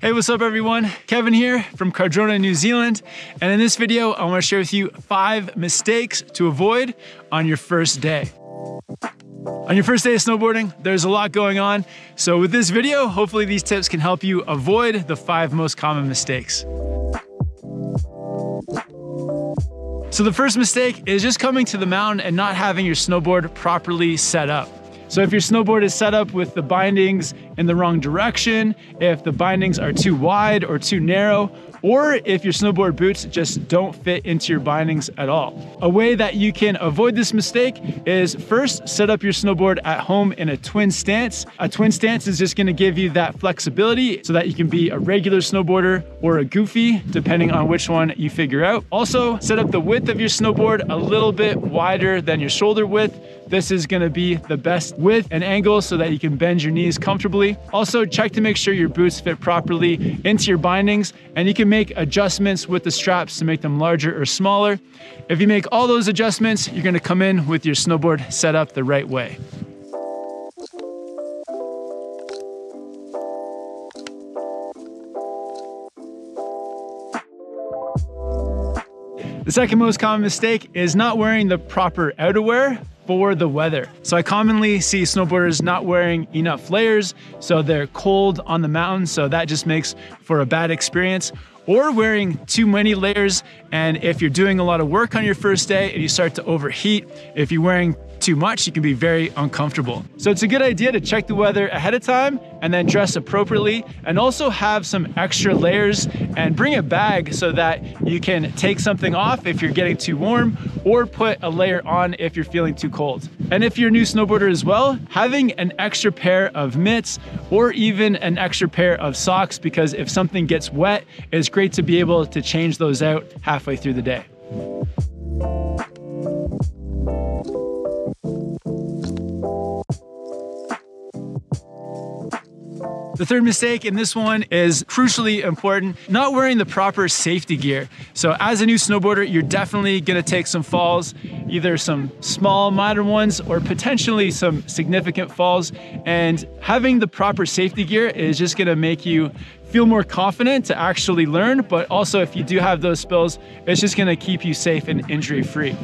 Hey, what's up everyone? Kevin here from Cardrona, New Zealand. And in this video, I want to share with you 5 mistakes to avoid on your first day. On your first day of snowboarding, there's a lot going on. So with this video, hopefully these tips can help you avoid the 5 most common mistakes. So the first mistake is just coming to the mountain and not having your snowboard properly set up. So if your snowboard is set up with the bindings in the wrong direction, if the bindings are too wide or too narrow, or if your snowboard boots just don't fit into your bindings at all. A way that you can avoid this mistake is first set up your snowboard at home in a twin stance. A twin stance is just gonna give you that flexibility so that you can be a regular snowboarder or a goofy, depending on which one you figure out. Also, set up the width of your snowboard a little bit wider than your shoulder width. This is gonna be the best width and angle so that you can bend your knees comfortably. Also, check to make sure your boots fit properly into your bindings, and you can make adjustments with the straps to make them larger or smaller. If you make all those adjustments, you're gonna come in with your snowboard set up the right way. The second most common mistake is not wearing the proper outerwear for the weather. So I commonly see snowboarders not wearing enough layers, so they're cold on the mountain, so that just makes for a bad experience. Or wearing too many layers, and if you're doing a lot of work on your first day and you start to overheat, if you're wearing too much, you can be very uncomfortable. So it's a good idea to check the weather ahead of time and then dress appropriately, and also have some extra layers and bring a bag so that you can take something off if you're getting too warm, or put a layer on if you're feeling too cold. And if you're a new snowboarder as well, having an extra pair of mitts or even an extra pair of socks, because if something gets wet, it's great to be able to change those out halfway through the day. The third mistake, and this one is crucially important, not wearing the proper safety gear. So as a new snowboarder, you're definitely gonna take some falls, either some small minor ones or potentially some significant falls. And having the proper safety gear is just gonna make you feel more confident to actually learn, but also if you do have those spills, it's just gonna keep you safe and injury-free.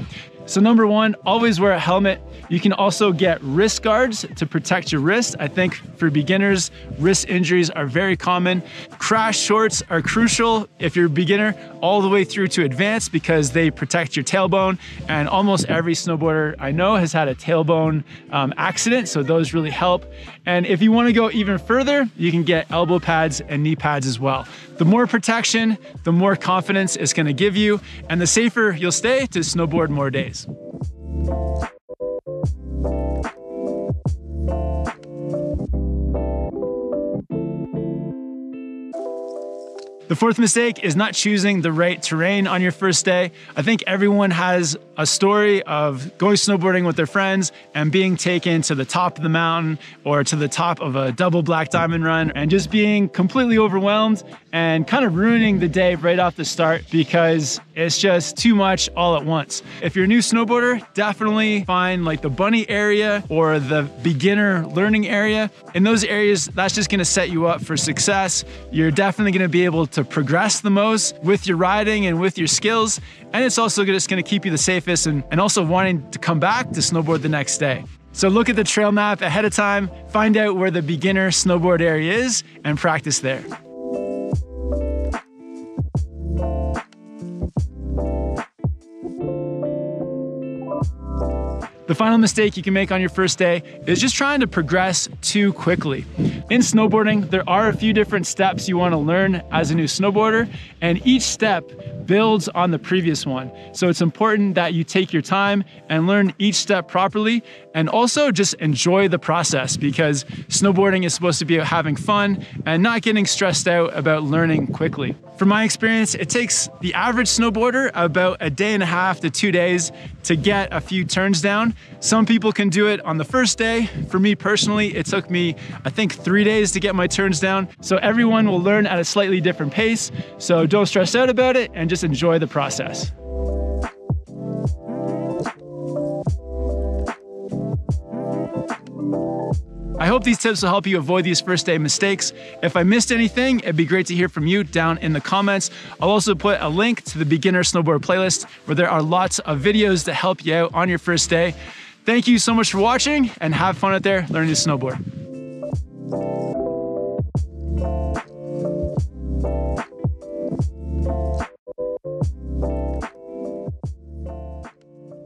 So number 1, always wear a helmet. You can also get wrist guards to protect your wrist. I think for beginners, wrist injuries are very common. Crash shorts are crucial if you're a beginner all the way through to advanced, because they protect your tailbone. And almost every snowboarder I know has had a tailbone accident, so those really help. And if you wanna go even further, you can get elbow pads and knee pads as well. The more protection, the more confidence it's gonna give you, and the safer you'll stay to snowboard more days. The fourth mistake is not choosing the right terrain on your first day. I think everyone has a story of going snowboarding with their friends and being taken to the top of the mountain or to the top of a double black diamond run and just being completely overwhelmed and kind of ruining the day right off the start because it's just too much all at once. If you're a new snowboarder, definitely find like the bunny area or the beginner learning area. In those areas, that's just gonna set you up for success. You're definitely gonna be able to progress the most with your riding and with your skills. And it's also just gonna keep you the safest and also wanting to come back to snowboard the next day. So look at the trail map ahead of time, find out where the beginner snowboard area is, and practice there. The final mistake you can make on your first day is just trying to progress too quickly. In snowboarding, there are a few different steps you want to learn as a new snowboarder, and each step builds on the previous one. So it's important that you take your time and learn each step properly, and also just enjoy the process, because snowboarding is supposed to be about having fun and not getting stressed out about learning quickly. From my experience, it takes the average snowboarder about a day and a half to 2 days to get a few turns down. Some people can do it on the first day. For me personally, it took me, I think, 3 days to get my turns down. So everyone will learn at a slightly different pace. So don't stress out about it and just enjoy the process. I hope these tips will help you avoid these first day mistakes. If I missed anything, it'd be great to hear from you down in the comments. I'll also put a link to the beginner snowboard playlist where there are lots of videos to help you out on your first day. Thank you so much for watching and have fun out there learning to snowboard.